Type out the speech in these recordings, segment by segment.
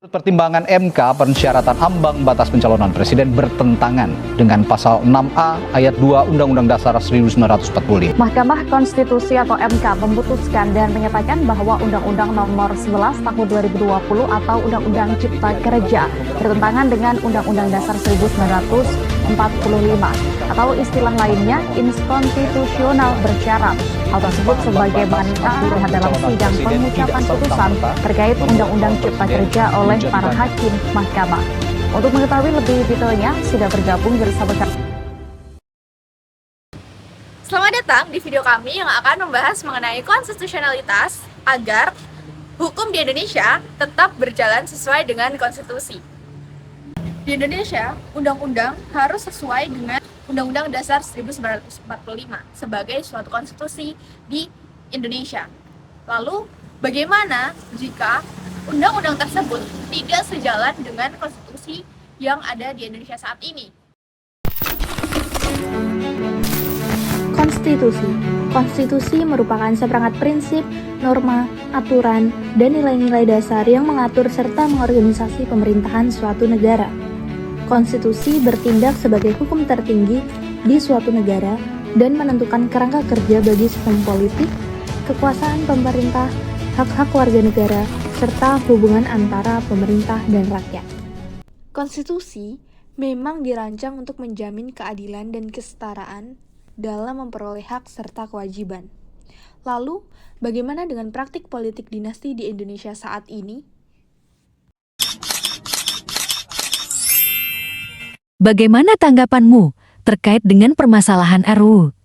Pertimbangan MK, persyaratan ambang batas pencalonan presiden bertentangan dengan pasal 6A ayat 2 Undang-Undang Dasar 1945. Mahkamah Konstitusi atau MK memutuskan dan menyatakan bahwa Undang-Undang Nomor 11 Tahun 2020 atau Undang-Undang Cipta Kerja bertentangan dengan Undang-Undang Dasar 1945 atau istilah lainnya inskonstitusional bersyarat. Hal tersebut sebagai bantah dalam sidang pengucapan putusan terkait Undang-Undang Cipta Kerja oleh para hakim mahkamah. Untuk mengetahui lebih detailnya, sudah bergabung bersama kami. Selamat datang di video kami yang akan membahas mengenai konstitusionalitas agar hukum di Indonesia tetap berjalan sesuai dengan konstitusi. Di Indonesia, undang-undang harus sesuai dengan Undang-Undang Dasar 1945 sebagai suatu konstitusi di Indonesia. Lalu, bagaimana jika undang-undang tersebut tidak sejalan dengan konstitusi yang ada di Indonesia saat ini? Konstitusi merupakan seperangkat prinsip, norma, aturan, dan nilai-nilai dasar yang mengatur serta mengorganisasi pemerintahan suatu negara. Konstitusi bertindak sebagai hukum tertinggi di suatu negara dan menentukan kerangka kerja bagi sistem politik, kekuasaan pemerintah, hak-hak warga negara, serta hubungan antara pemerintah dan rakyat. Konstitusi memang dirancang untuk menjamin keadilan dan kesetaraan dalam memperoleh hak serta kewajiban. Lalu, bagaimana dengan praktik politik dinasti di Indonesia saat ini? Bagaimana tanggapanmu terkait dengan permasalahan RUU,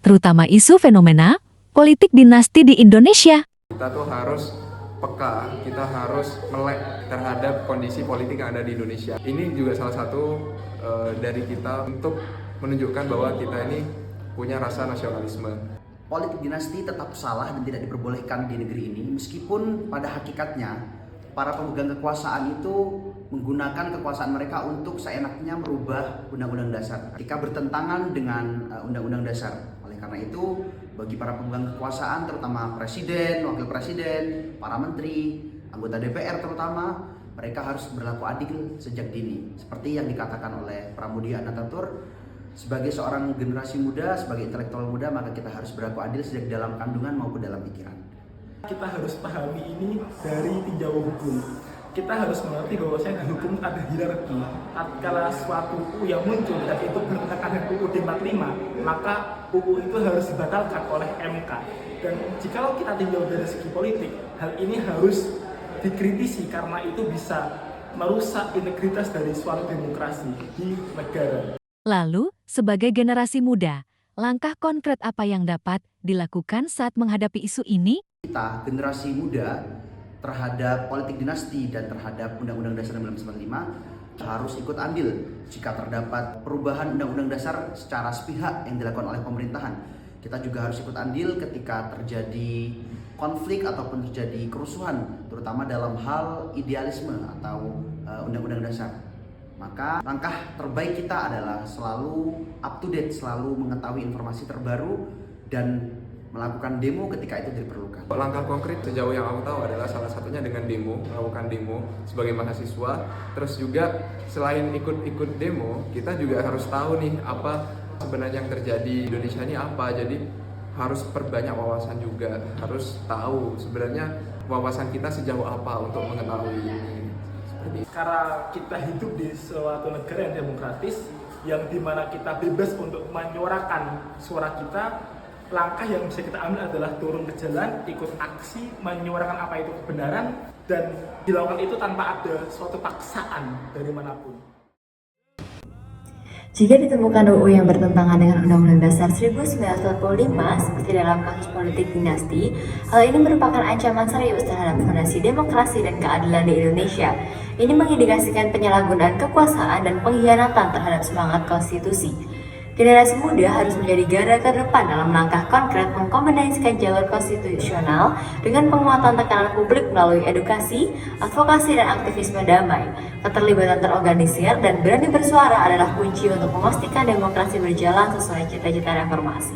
terutama isu fenomena politik dinasti di Indonesia? Kita tuh harus peka, kita harus melek terhadap kondisi politik yang ada di Indonesia. Ini juga salah satu dari kita untuk menunjukkan bahwa kita ini punya rasa nasionalisme. Politik dinasti tetap salah dan tidak diperbolehkan di negeri ini, meskipun pada hakikatnya para pemegang kekuasaan itu menggunakan kekuasaan mereka untuk seenaknya merubah undang-undang dasar ketika bertentangan dengan undang-undang dasar. Oleh karena itu, bagi para pemegang kekuasaan, terutama presiden, wakil presiden, para menteri, anggota DPR terutama, mereka harus berlaku adil sejak dini. Seperti yang dikatakan oleh Pramudia Anantatur, sebagai seorang generasi muda, sebagai intelektual muda, maka kita harus berlaku adil sejak dalam kandungan maupun dalam pikiran. Kita harus pahami ini dari tinjauan hukum. Kita harus mengerti bahwasanya di hukum ada hierarki. Tatkala suatu UU yang muncul dan itu bertentangan dengan UUD 45, maka UU itu harus dibatalkan oleh MK. Dan jikalau kita tinjau dari segi politik, hal ini harus dikritisi karena itu bisa merusak integritas dari suatu demokrasi di negara. Lalu, sebagai generasi muda, langkah konkret apa yang dapat dilakukan saat menghadapi isu ini? Kita, generasi muda, terhadap politik dinasti dan terhadap Undang-Undang Dasar 1945 harus ikut andil jika terdapat perubahan Undang-Undang Dasar secara sepihak yang dilakukan oleh pemerintahan. Kita juga harus ikut andil ketika terjadi konflik ataupun terjadi kerusuhan, terutama dalam hal idealisme atau Undang-Undang Dasar. Maka langkah terbaik kita adalah selalu up to date, selalu mengetahui informasi terbaru dan melakukan demo ketika itu diperlukan. Langkah konkret sejauh yang aku tahu adalah salah satunya dengan demo, melakukan demo sebagai mahasiswa. Terus juga selain ikut demo, kita juga harus tahu nih apa sebenarnya yang terjadi di Indonesia ini apa. Jadi harus perbanyak wawasan juga, harus tahu sebenarnya wawasan kita sejauh apa untuk mengetahui ini. Karena kita hidup di suatu negara yang demokratis, yang dimana kita bebas untuk menyuarakan suara kita, langkah yang bisa kita ambil adalah turun ke jalan, ikut aksi, menyuarakan apa itu kebenaran, dan dilakukan itu tanpa ada suatu paksaan dari manapun. Jika ditemukan UU yang bertentangan dengan Undang-Undang Dasar 1945 seperti dalam kasus politik dinasti, hal ini merupakan ancaman serius terhadap fondasi demokrasi dan keadilan di Indonesia. Ini mengindikasikan penyalahgunaan kekuasaan dan pengkhianatan terhadap semangat konstitusi. Generasi muda harus menjadi garda terdepan dalam langkah konkret mengkombinasikan jalur konstitusional dengan penguatan tekanan publik melalui edukasi, advokasi, dan aktivisme damai. Keterlibatan terorganisir dan berani bersuara adalah kunci untuk memastikan demokrasi berjalan sesuai cita-cita reformasi.